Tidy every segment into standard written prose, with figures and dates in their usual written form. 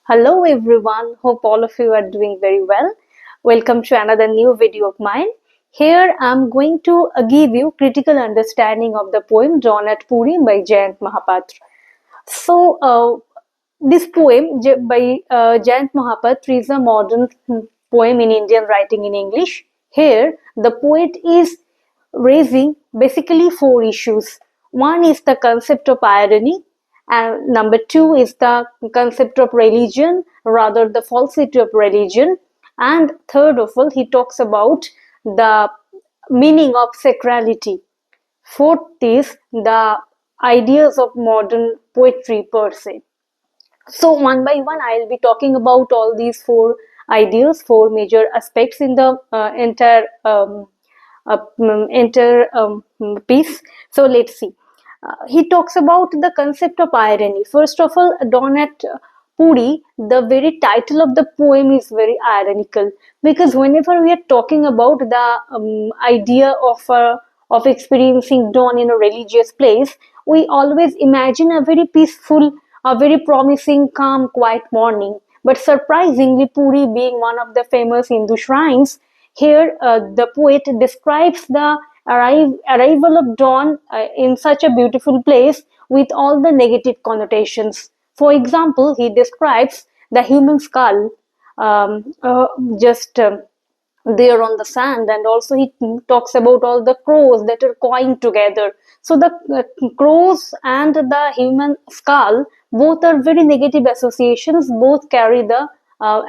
Hello everyone, hope all of you are doing very well. Welcome to another new video of mine. Here I'm going to give you critical understanding of the poem Drawn at Puri by Jayanta Mahapatra. This poem by Jayanta Mahapatra is a modern poem in Indian writing in English. Here the poet is raising basically four issues. One is the concept of irony, and number two is the concept of religion, rather the falsity of religion, and third of all, he talks about the meaning of sacrality. Fourth is the ideas of modern poetry per se. So one by one, I'll be talking about all these four ideas, four major aspects in the entire piece. So let's see. He talks about the concept of irony. First of all, Dawn at Puri, the very title of the poem is very ironical, because whenever we are talking about the idea of experiencing dawn in a religious place, we always imagine a very peaceful, a very promising, calm, quiet morning. But surprisingly, Puri being one of the famous Hindu shrines, here the poet describes the arrival of dawn in such a beautiful place with all the negative connotations. For example, he describes the human skull um, uh, just there on the sand, and also he talks about all the crows that are cawing together. So the crows and the human skull both are very negative associations, both carry the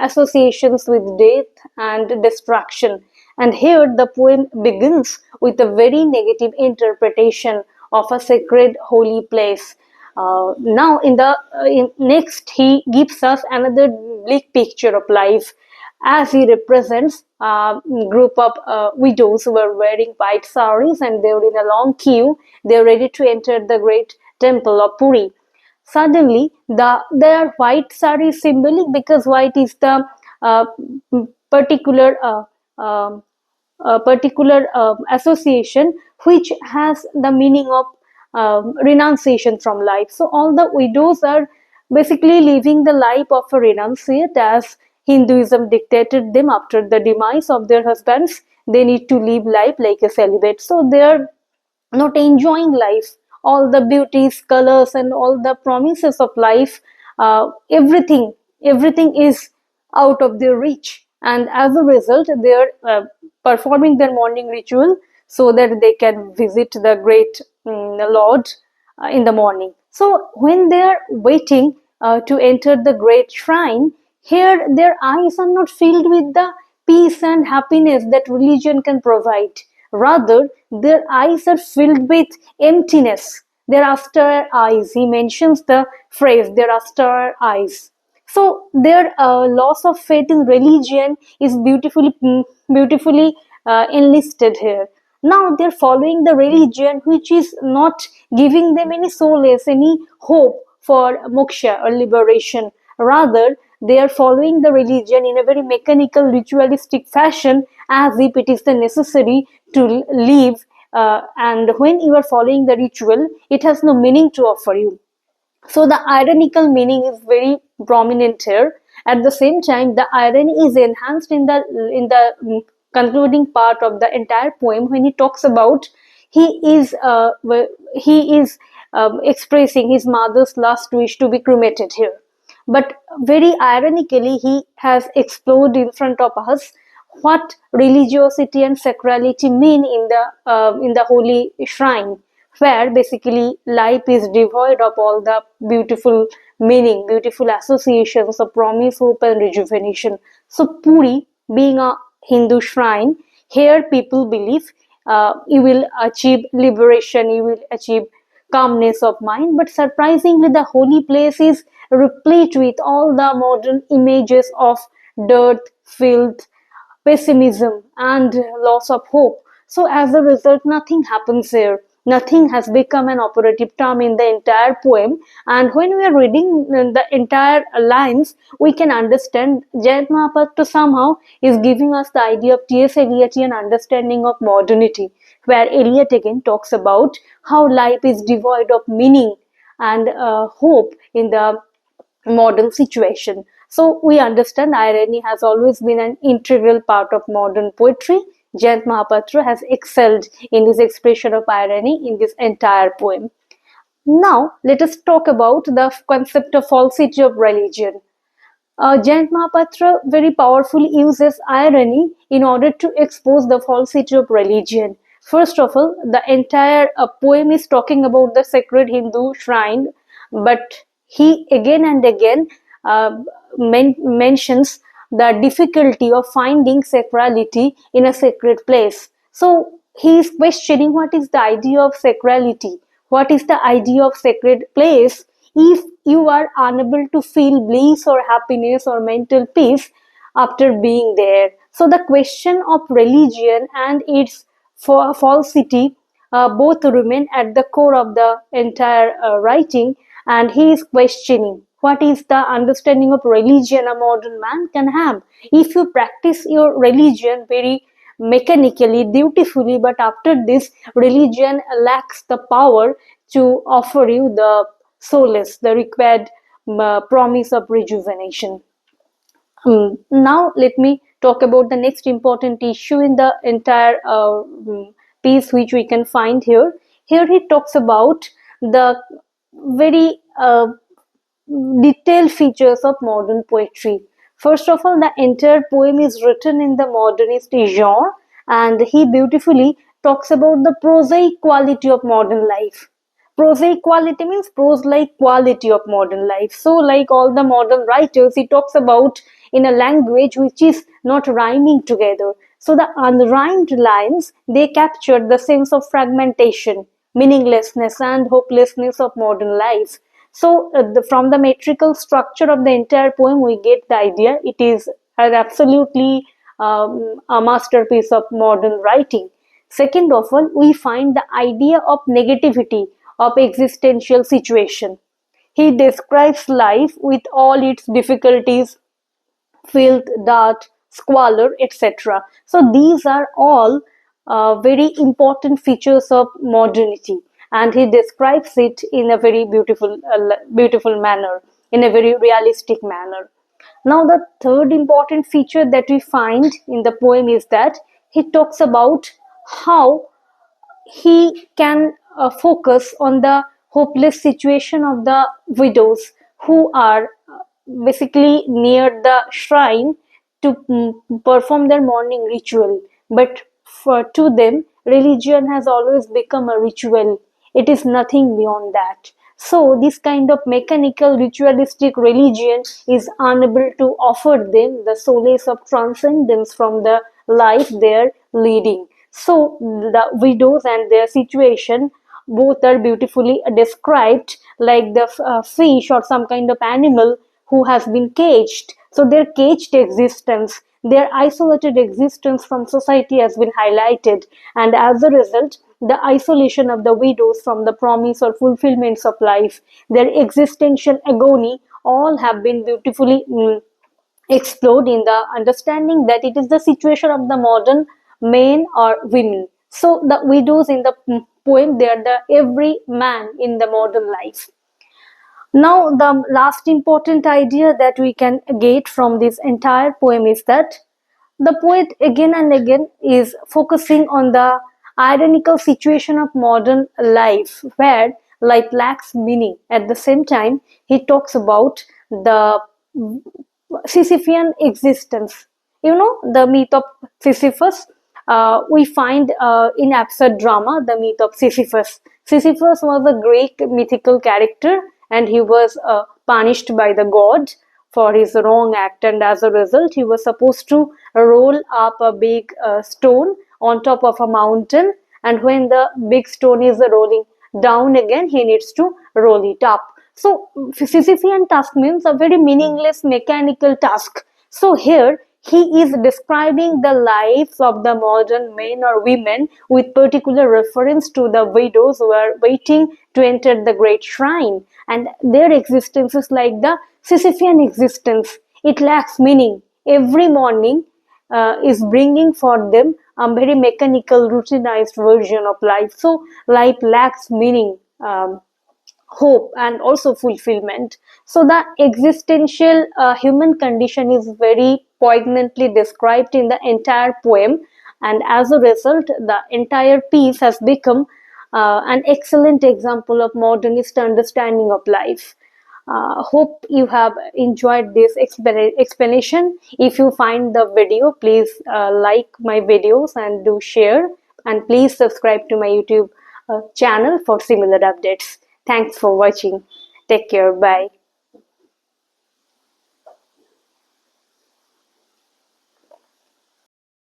associations with death and destruction. And here the poem begins with a very negative interpretation of a sacred holy place. Now next he gives us another bleak picture of life, as he represents a group of widows who are wearing white saris, and they were in a long queue. They are ready to enter the great temple of Puri. Suddenly, their white sari is symbolic, because white is the uh, particular association which has the meaning of renunciation from life. So all the widows are basically living the life of a renunciate, as Hinduism dictated them after the demise of their husbands. They need to live life like a celibate. So they are not enjoying life, all the beauties, colors, and all the promises of life. Everything is out of their reach, and as a result they are performing their morning ritual so that they can visit the great lord in the morning. So when they are waiting to enter the great shrine, here their eyes are not filled with the peace and happiness that religion can provide. Rather, their eyes are filled with emptiness. Their austere eyes. He mentions the phrase, their austere eyes. So their loss of faith in religion is beautifully enlisted here. Now they're following the religion which is not giving them any solace, any hope for moksha or liberation. Rather, they are following the religion in a very mechanical, ritualistic fashion, as if it is the necessary to live. And when you are following the ritual, it has no meaning to offer you. So the ironical meaning is very prominent here. At the same time, the irony is enhanced in the concluding part of the entire poem, when he talks about he is uh, he is expressing his mother's last wish to be cremated here. But very ironically, he has explored in front of us what religiosity and sacrality mean in the holy shrine, where basically life is devoid of all the beautiful meaning, beautiful associations of promise, hope, and rejuvenation. So Puri, being a Hindu shrine, here people believe you will achieve liberation, you will achieve calmness of mind. But surprisingly, the holy place is replete with all the modern images of dirt, filth, pessimism, and loss of hope. So, as a result, nothing happens here. Nothing has become an operative term in the entire poem. And when we are reading the entire lines, we can understand Jayant Mahapatra somehow is giving us the idea of T.S. Eliottian understanding of modernity, where Eliot again talks about how life is devoid of meaning and hope in the modern situation. So we understand irony has always been an integral part of modern poetry. Jayant Mahapatra has excelled in his expression of irony in this entire poem. Now, let us talk about the concept of falsity of religion. Jayant Mahapatra very powerfully uses irony in order to expose the falsity of religion. First of all, the entire poem is talking about the sacred Hindu shrine, but he again and again uh, mentions the difficulty of finding sacrality in a sacred place. So he is questioning what is the idea of sacrality, what is the idea of sacred place if you are unable to feel bliss or happiness or mental peace after being there. So the question of religion and its falsity both remain at the core of the entire writing, and he is questioning what is the understanding of religion a modern man can have. If you practice your religion very mechanically, dutifully, but after this, religion lacks the power to offer you the solace, the required promise of rejuvenation. Now, let me talk about the next important issue in the entire piece which we can find here. Here he talks about the very detailed features of modern poetry. First of all, the entire poem is written in the modernist genre, and he beautifully talks about the prosaic quality of modern life. Prosaic quality means prose-like quality of modern life. So, like all the modern writers, he talks about in a language which is not rhyming together. So, the unrhymed lines they capture the sense of fragmentation, meaninglessness, and hopelessness of modern life. So, from the metrical structure of the entire poem, we get the idea. It is an absolutely a masterpiece of modern writing. Second of all, we find the idea of negativity of existential situation. He describes life with all its difficulties, filth, dirt, squalor, etc. So these are all very important features of modernity, and he describes it in a very beautiful manner, in a very realistic manner. Now, the third important feature that we find in the poem is that he talks about how he can focus on the hopeless situation of the widows who are basically near the shrine to perform their morning ritual. But to them, religion has always become a ritual. It is nothing beyond that. So, this kind of mechanical ritualistic religion is unable to offer them the solace of transcendence from the life they are leading. So, the widows and their situation both are beautifully described, like the fish or some kind of animal who has been caged. So, their caged existence, their isolated existence from society has been highlighted, and as a result, the isolation of the widows from the promise or fulfillments of life, their existential agony, all have been beautifully explored in the understanding that it is the situation of the modern men or women. So the widows in the poem, they are the every man in the modern life. Now, the last important idea that we can get from this entire poem is that the poet again and again is focusing on the ironical situation of modern life where life lacks meaning. At the same time, he talks about the Sisyphean existence. You know, the myth of Sisyphus. We find in absurd drama the myth of Sisyphus. Sisyphus was a Greek mythical character, and he was punished by the god for his wrong act, and as a result, he was supposed to roll up a big stone on top of a mountain, and when the big stone is rolling down again, he needs to roll it up. So Sisyphean task means a very meaningless mechanical task. So here he is describing the lives of the modern men or women with particular reference to the widows who are waiting to enter the great shrine, and their existence is like the Sisyphean existence. It lacks meaning. Every morning is bringing for them a very mechanical, routinized version of life. So life lacks meaning. hope, and also fulfillment. So the existential human condition is very poignantly described in the entire poem, and as a result, the entire piece has become an excellent example of modernist understanding of life. Hope you have enjoyed this explanation. If you find the video, please like my videos and do share, and please subscribe to my YouTube channel for similar updates. Thanks for watching. Take care. Bye.